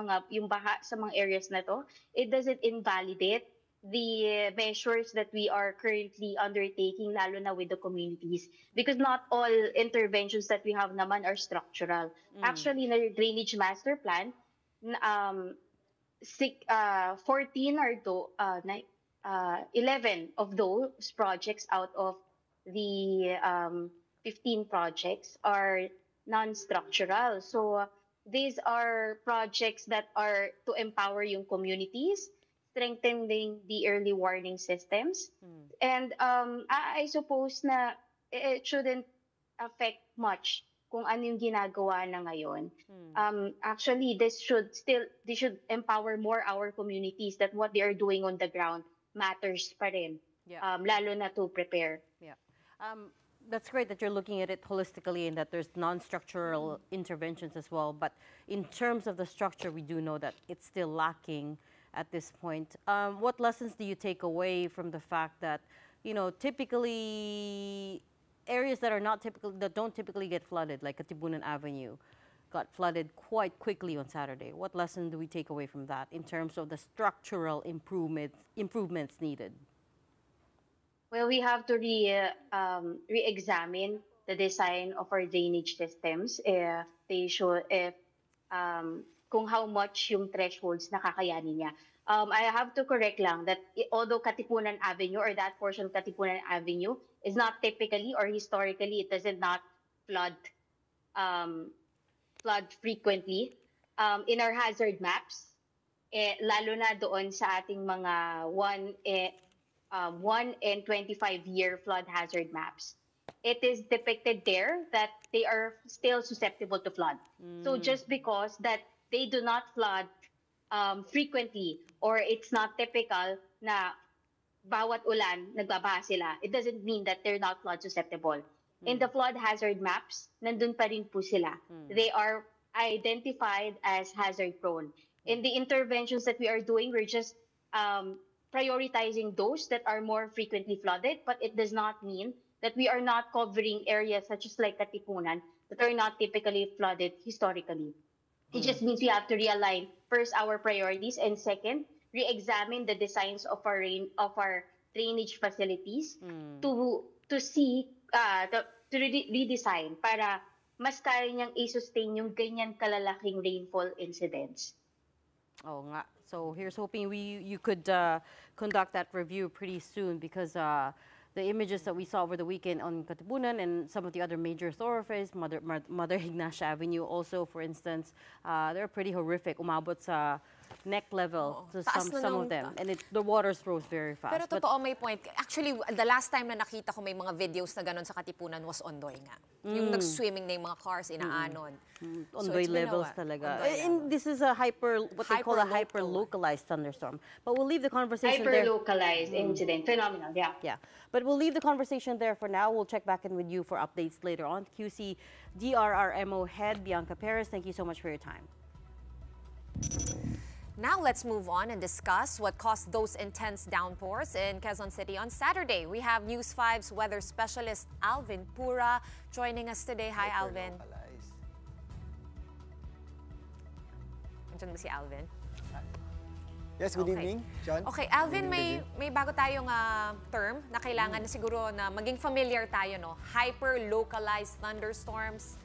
baha sa mga areas na to, it doesn't invalidate the measures that we are currently undertaking, lalo na with the communities, because not all interventions that we have naman are structural. Actually, in the drainage master plan, 11 of those projects out of the 15 projects are non-structural. So these are projects that are to empower yung communities, strengthening the early warning systems. And I suppose na it shouldn't affect much kung ano yung ginagawa na ngayon. Actually, they should empower more our communities that what they are doing on the ground matters pa rin. Lalo na to prepare. Yeah. That's great that you're looking at it holistically and that there's non-structural interventions as well. But in terms of the structure, we do know that it's still lacking at this point. What lessons do you take away from the fact that, you know, typically areas that are not typical, that don't typically get flooded, like Katipunan Avenue, got flooded quite quickly on Saturday? What lesson do we take away from that in terms of the structural improvements needed? Well, we have to re-examine the design of our drainage systems if they should, kung how much yung thresholds na kakayanin niya. I have to correct lang that although Katipunan Avenue or that portion of Katipunan Avenue is not typically or historically, it doesn't not flood frequently. In our hazard maps, lalo na doon sa ating mga 1 and 25-year flood hazard maps, it is depicted there that they are still susceptible to flood. So just because that they do not flood frequently or it's not typical na bawat ulan nagbabaha sila, it doesn't mean that they're not flood susceptible. In the flood hazard maps, nandun pa rin po sila. They are identified as hazard prone. In the interventions that we are doing, we're just prioritizing those that are more frequently flooded, but it does not mean that we are not covering areas such as like Katipunan that are not typically flooded historically. It just means we have to realign first our priorities and second, re-examine the designs of our drainage facilities to redesign para mas kaya niyang i-sustain yung ganyan kalalaking rainfall incidents. Oh, nga. So here's hoping you could conduct that review pretty soon, because the images that we saw over the weekend on Katipunan and some of the other major thoroughfares, Mother Ignacia Avenue also, for instance, they're pretty horrific. Umabot sa neck level to some of them. And the waters rose very fast. Pero totoo, may point. Actually, the last time na nakita ko may mga videos na ganun sa Katipunan was Ondoy nga. Yung nag-swimming na yung mga cars, inaanon. Ondoy levels talaga. And this is a what they call a hyper-localized thunderstorm. But we'll leave the conversation there. Hyper-localized incident. Phenomenal, yeah. Yeah. But we'll leave the conversation there for now. We'll check back in with you for updates later on. QC DRRMO Head Bianca Perez, thank you so much for your time. Now let's move on and discuss what caused those intense downpours in Quezon City on Saturday. We have News 5's weather specialist Alvin Pura joining us today. Hi, Alvin. Andiyan ba si Alvin? Yes, good evening, John. Okay, Alvin, may bago tayong term na kailangan na siguro na maging familiar tayo, no? Hyper-localized thunderstorms.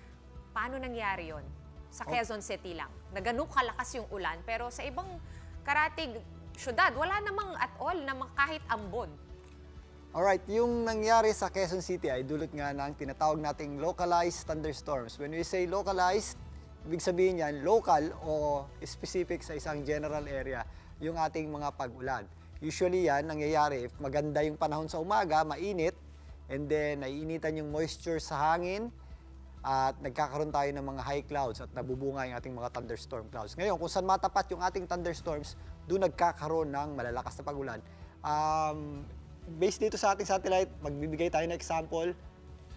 Paano nangyari yon? Sa Quezon City lang. Na ganun kalakas yung ulan, pero sa ibang karatig syudad, wala namang at all na kahit ambon. Alright, yung nangyari sa Quezon City ay dulot nga ng tinatawag nating localized thunderstorms. When we say localized, ibig sabihin yan, local o specific sa isang general area yung ating mga pag-ulan. Usually yan, nangyayari if maganda yung panahon sa umaga, mainit, and then naiinitan yung moisture sa hangin, at nagkakaroon tayo ng mga high clouds at nabubunga yung ating mga thunderstorm clouds. Ngayon, kung saan matapat yung ating thunderstorms, doon nagkakaroon ng malalakas na pag-ulan. Based dito sa ating satellite, magbibigay tayo ng example.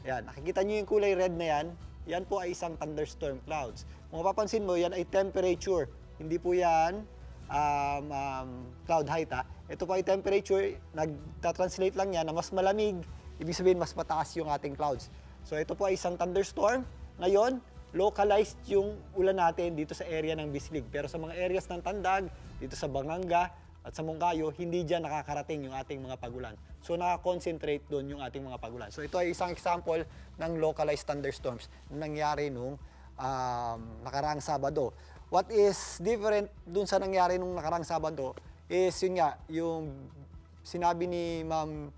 Yan, nakikita nyo yung kulay red na yan, yan po ay isang thunderstorm clouds. Kung mapapansin mo, yan ay temperature. Hindi po yan cloud height. Ito po ay temperature, nagta-translate lang yan na mas malamig, ibig sabihin mas mataas yung ating clouds. So ito po ay isang thunderstorm. Ngayon, localized yung ulan natin dito sa area ng Bislig. Pero sa mga areas ng Tandag, dito sa Banganga at sa Moncayo, hindi dyan nakakarating yung ating mga pagulan. So nakakonsentrate doon yung ating mga pagulan. So ito ay isang example ng localized thunderstorms na nangyari nung nakaraang Sabado. What is different dun sa nangyari nung nakaraang Sabado is yun nga, yung sinabi ni Ma'am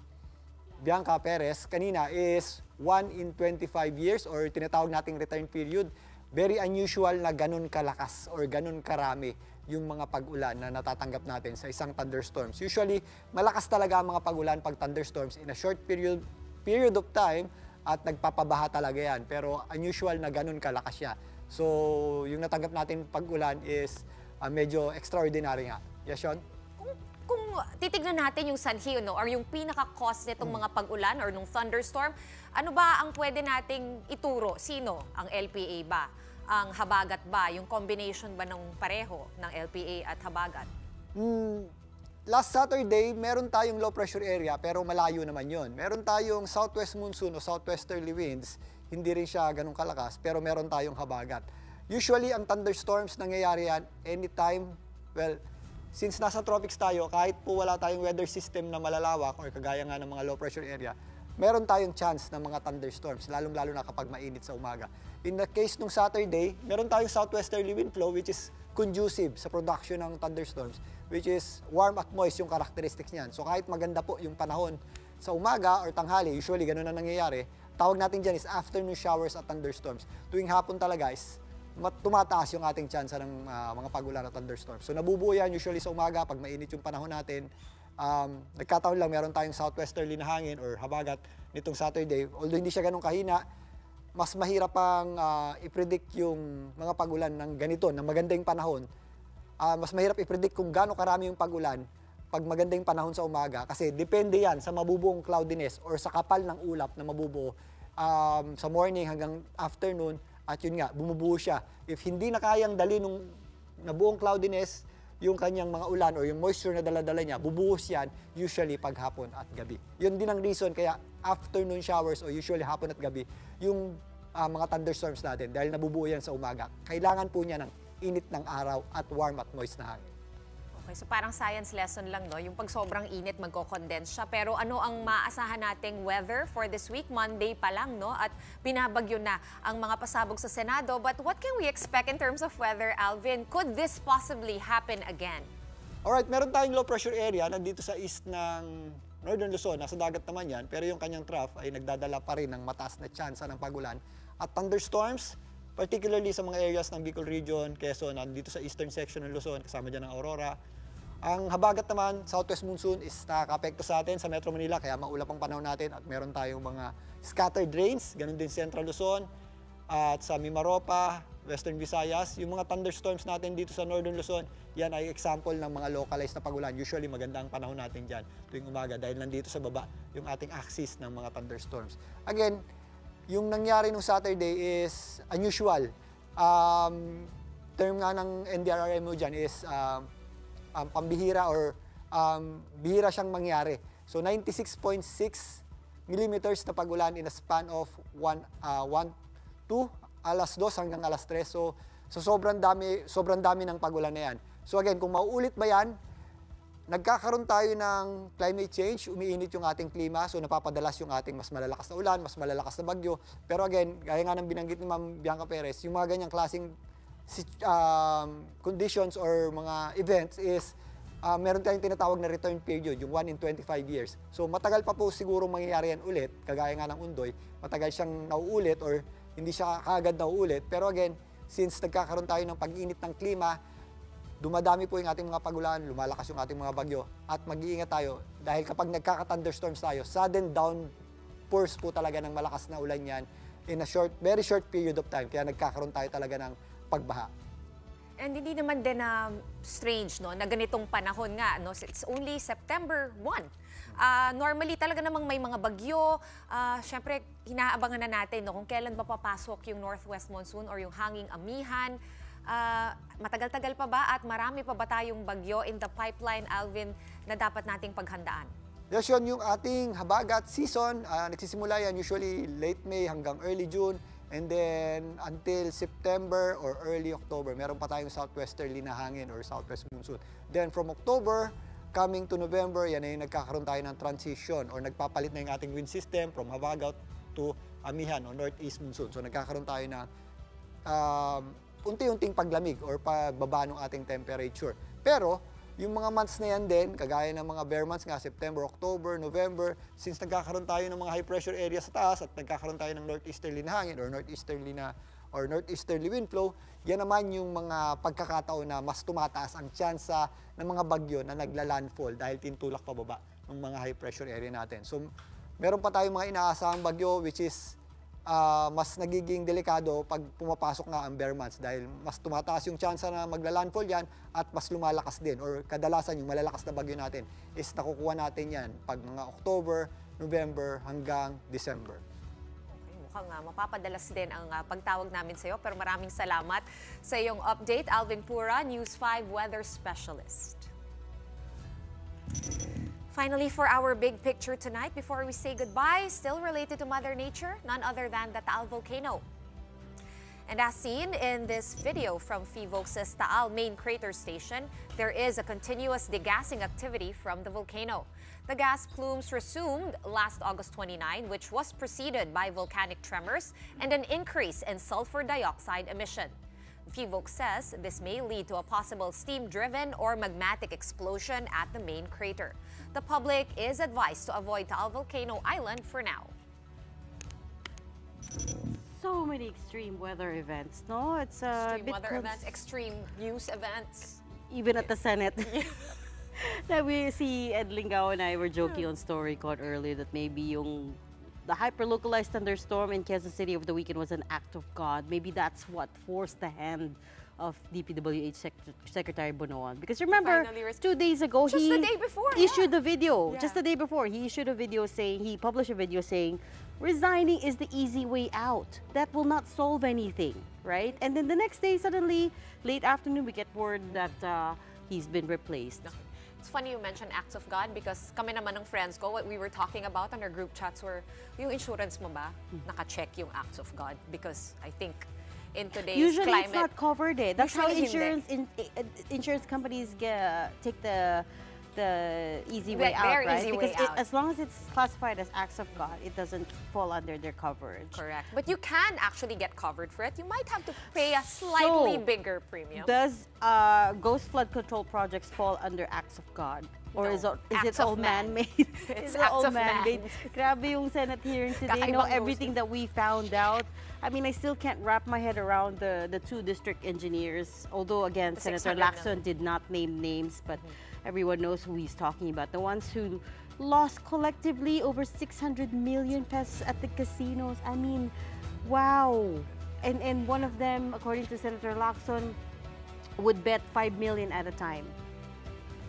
Bianca Perez kanina is 1 in 25 years or tinatawag nating return period. very unusual na ganun kalakas or ganun karami yung mga pag-ulan na natatanggap natin sa isang thunderstorms. Usually, malakas talaga ang mga pag-ulan pag thunderstorms in a short period of time at nagpapabaha talaga yan. Pero unusual na ganun kalakas siya. So, yung natanggap natin pag-ulan is medyo extraordinary nga. Yes, Sean? Kung titignan natin yung sanhi or yung pinaka-cause nitong mga pag-ulan or nung thunderstorm, ano ba ang pwede nating ituro? Sino? Ang LPA ba? Ang habagat ba? Yung combination ba ng pareho ng LPA at habagat? Last Saturday, meron tayong low pressure area pero malayo naman yon. Meron tayong southwest monsoon o southwesterly winds. Hindi rin siya ganun kalakas pero meron tayong habagat. Usually, ang thunderstorms nangyayari yan anytime, well, since nasa tropics tayo, kahit po wala tayong weather system na malalawak or kagaya nga ng mga low pressure area, meron tayong chance ng mga thunderstorms, lalong-lalo na kapag mainit sa umaga. In the case nung Saturday, meron tayong southwesterly wind flow which is conducive sa production ng thunderstorms, which is warm at moist yung characteristics niyan. So kahit maganda po yung panahon sa umaga or tanghali, usually ganun na nangyayari, tawag natin dyan is afternoon showers at thunderstorms. Tuwing hapon talaga is tumataas yung ating chance ng mga pag-ulan at thunderstorms. So nabubuo yan usually sa umaga pag mainit yung panahon natin. Nagkataon lang meron tayong southwesterly na hangin or habagat nitong Saturday. Although hindi siya ganun kahina, mas mahirap pang i-predict yung mga pag-ulan ng ganito, ng magandang panahon. Mas mahirap i-predict kung gaano karami yung pag-ulan pag magandang panahon sa umaga. Kasi depende yan sa mabubuong cloudiness or sa kapal ng ulap na mabubuo sa morning hanggang afternoon. At yun nga, bumubuo siya. If hindi na kayang dali nung nabuong cloudiness, yung kanyang mga ulan or yung moisture na dala-dala niya, bubuhos yan usually paghapon at gabi. Yun din ang reason kaya afternoon showers o usually hapon at gabi, yung mga thunderstorms natin dahil nabubuo yan sa umaga. Kailangan po niya ng init ng araw at warm at moist na hangin. Okay, so parang science lesson lang, no? Yung pag sobrang init, magko-condense siya. Pero ano ang maasahan nating weather for this week? Monday pa lang, no? At binabagyo na ang mga pasabog sa Senado. But what can we expect in terms of weather, Alvin? Could this possibly happen again? Alright, meron tayong low pressure area nandito sa east ng Northern Luzon. Nasa dagat naman yan. Pero yung kanyang trough ay nagdadala pa rin ng mataas na tsansa ng pagulan. At thunderstorms, particularly sa mga areas ng Bicol Region, Quezon, nandito sa eastern section ng Luzon, kasama dyan ng Aurora. Ang habagat naman, southwest monsoon is nakaka-apekto sa atin sa Metro Manila, kaya maulap ang panahon natin at meron tayong mga scattered rains, ganun din Central Luzon at sa Mimaropa, Western Visayas. Yung mga thunderstorms natin dito sa Northern Luzon, yan ay example ng mga localized na pagulan. Usually maganda ang panahon natin dyan tuwing umaga dahil nandito sa baba yung ating axis ng mga thunderstorms. Again, yung nangyari nung Saturday is unusual. Term nga ng NDRRMO dyan is pambihira or bihira siyang mangyari. So 96.6 millimeters na pagulan in a span of 2 alas 2 hanggang alas 3. So sobrang dami ng pagulan na yan. So again, kung mauulit ba yan, nagkakaroon tayo ng climate change, umiinit yung ating klima, so napapadalas yung ating mas malalakas na ulan, mas malalakas na bagyo. Pero again, gaya nga ng binanggit ni Ma'am Bianca Perez, yung mga ganyang klaseng conditions or mga events is meron tayong tinatawag na return period, yung 1 in 25 years. So matagal pa po siguro mangyayari yan ulit, kagaya nga ng Undoy, matagal siyang nauulit or hindi siya kaagad nauulit. Pero again, since nagkakaroon tayo ng pag-init ng klima, dumadami po yung ating mga pagulan, lumalakas yung ating mga bagyo, at mag-iingat tayo dahil kapag nagkaka-thunderstorms tayo, sudden downpours po talaga ng malakas na ulan yan in a very short period of time. Kaya nagkakaroon tayo talaga ng pagbaha. And hindi naman din strange, no, na ganitong panahon nga, no? It's only September 1. Normally talaga namang may mga bagyo. Syempre, hinaabangan na natin, no, kung kailan ba papasok yung northwest monsoon or yung hanging amihan. Matagal-tagal pa ba at marami pa ba tayong bagyo in the pipeline, Alvin, na dapat nating paghandaan? Yes, yun, yung ating habagat season, nagsisimula yan usually late May hanggang early June. And then, until September or early October, meron pa tayong southwesterly na hangin or southwest monsoon. Then, from October, coming to November, yan ay nagkakaroon tayo ng transition or nagpapalit na yung ating wind system from habagat to amihan o northeast monsoon. So, nagkakaroon tayo ng unti-unting paglamig or pagbaba ng ating temperature. Pero, yung mga months na yan din, kagaya ng mga bare months nga, September, October, November, since nagkakaroon tayo ng mga high pressure area sa taas at nagkakaroon tayo ng northeasterly na hangin or northeasterly na or northeasterly wind flow, yan naman yung mga pagkakataon na mas tumataas ang tsansa ng mga bagyo na nagla-landfall dahil tintulak pababa ng mga high pressure area natin. So, meron pa tayong mga inaasahang bagyo which is mas nagiging delikado pag pumapasok nga ang bare months dahil mas tumataas yung tsansa na magla-landfall yan at mas lumalakas din or kadalasan yung malalakas na bagyo natin is nakukuha natin yan pag mga October, November hanggang December. Mukhang mapapadalas din ang pagtawag namin sa iyo, pero maraming salamat sa iyong update. Alvin Pura, News 5 Weather Specialist. Finally, for our big picture tonight, before we say goodbye, still related to Mother Nature, none other than the Taal volcano. And as seen in this video from PHIVOLCS's Taal main crater station, there is a continuous degassing activity from the volcano. The gas plumes resumed last August 29, which was preceded by volcanic tremors and an increase in sulfur dioxide emission. PHIVOLCS says this may lead to a possible steam-driven or magmatic explosion at the main crater. The public is advised to avoid Taal Volcano Island for now. So many extreme weather events, no? It's extreme weather events, extreme news events. Even at the Senate. That we see Ed Lingao and I were joking on Story Caught earlier that maybe the hyper-localized thunderstorm in Quezon City over the weekend was an act of God. Maybe that's what forced the hand of DPWH Secretary Bonoan. Because remember, 2 days ago, just the day before, issued the video. Just the day before, he issued a video saying, he published a video saying, resigning is the easy way out. That will not solve anything, right? And then the next day, suddenly, late afternoon, we get word that he's been replaced. It's funny you mentioned acts of God because kami naman ng friends ko, what we were talking about on our group chats were, yung insurance mo ba, naka-check yung acts of God? Because I think in today's usually climate, it's not covered. That's how usually insurance companies take the easy way out, very right? easy Because way out. as long as it's classified as acts of God, it doesn't fall under their coverage. Correct. But you can actually get covered for it. You might have to pay a slightly bigger premium. Does ghost flood control projects fall under acts of God? Or No, is acts it of all man. man-made? It's Is it acts all of man. man-made? Grabe yung Senate hearing today. You know, everything that we found out. I mean, I still can't wrap my head around the 2 district engineers. Although, again, The Senator 600 Lacson did not name names, but everyone knows who he's talking about. The ones who lost collectively over 600 million pesos at the casinos. I mean, wow. And one of them, according to Senator Lacson, would bet 5 million at a time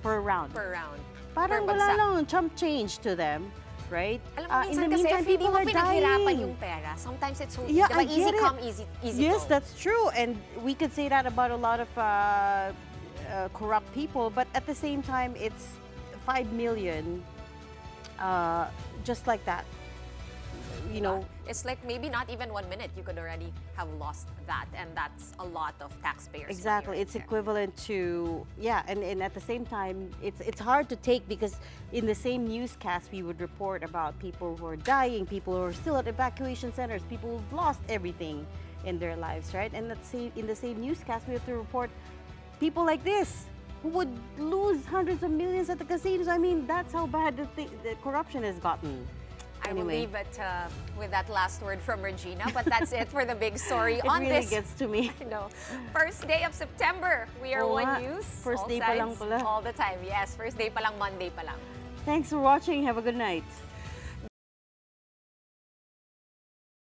per round. Per round. Parang Per wala bagsak. lang, chump change to them, right? Alam mo, In the minsan kasi meantime, if hindi people mo are pinaghirapan dying. yung pera, sometimes it's so Yeah, diba, I easy get it. come, easy Yes, go. that's true. And we could say that about a lot of corrupt people, but at the same time, it's 5 million just like that. You know, it's like maybe not even 1 minute, you could already have lost that, and that's a lot of taxpayers. exactly. It's equivalent to, yeah, and at the same time, it's hard to take because in the same newscast, we would report about people who are dying, people who are still at evacuation centers, people who've lost everything in their lives, right? And in the same newscast, we have to report people like this who would lose hundreds of millions at the casinos. I mean, that's how bad the corruption has gotten. I will Anyway. leave it with that last word from Regina, but that's it for the big story It on really this. gets to me. I know. First day of September, we are Oo One nga. News. First all day pa lang sides, pala. all the time. Yes, first day pa lang, Monday pa lang. Thanks for watching. Have a good night.